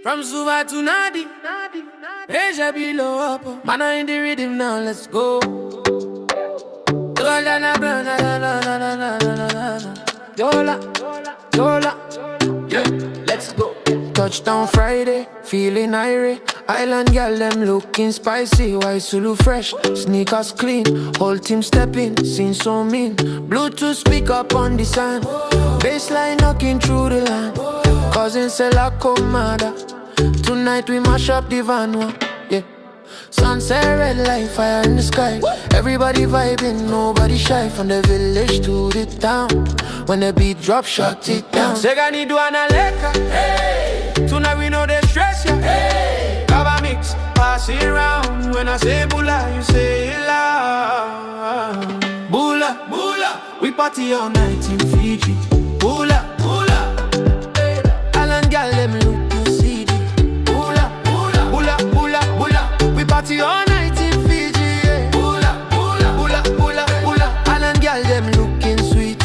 From Suva to Nadi, Asia below up. Man, I in the rhythm now, let's go. Yola, Yola, yeah, let's go. Touchdown Friday, feeling irate. Island girl, them looking spicy. White Sulu fresh, sneakers clean. Whole team stepping, scene so mean. Bluetooth speak up on the sound. Bassline knocking through the land. Cousin say la comada. Tonight we mash up the Vanua, yeah. Sunset red light, fire in the sky. Everybody vibing, nobody shy. From the village to the town. When the beat drop, shut it down. Segani do analeka, hey. Tonight we know they stress ya, hey. Cover mix, pass it round. When I say Bula, you say it loud. Bula, Bula, we party all night in Fiji. Bula, Bula, hey. Island girl, them look CD. Bula, Bula, Bula, Bula, Bula, we party all night in Fiji, yeah. Bula, Bula, Bula, Bula, Bula, Island girl, them looking sweet.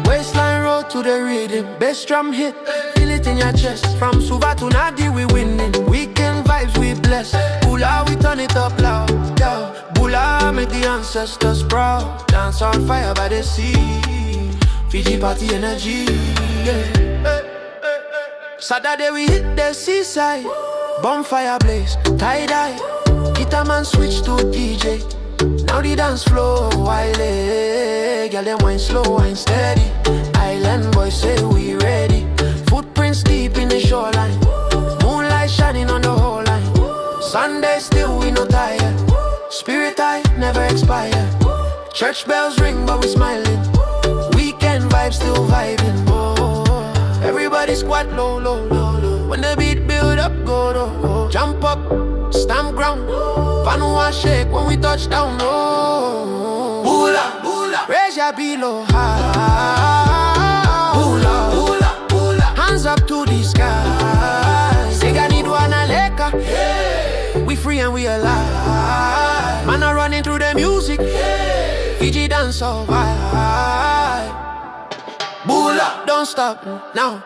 Waistline roll to the rhythm, bass drum hit, feel it in your chest. From Suva to Nadi, we winning. Weekend vibes, we bless. Bula, we turn it up loud, yeah. Bula, make the ancestors proud. Dance on fire by the sea. Fiji party energy, yeah. Saturday we hit the seaside. Bonfire blaze, tie-dye. Guitar man switch to DJ. Now the dance floor wily. Girl them wine slow, wine steady. Island boys say we ready. Footprints deep in the shoreline. Moonlight shining on the whole line. Sunday still we no tired. Spirit high, never expire. Church bells ring but we smiling. Weekend vibes still vibing. Everybody squat low, low, low, low. When the beat build up, go low. Jump up, stamp ground. Vanua shake when we touch down, oh. Bula, Bula, raise your below high. Bula, Bula, Bula, hands up to the sky. Segani do analeka, yeah. We free and we alive. Man are running through the music, yeah. Fiji dance so vibe. Bula, don't stop now.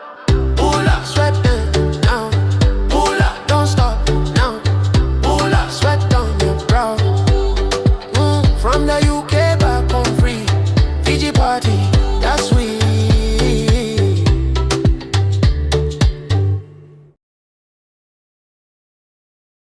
Bula, sweat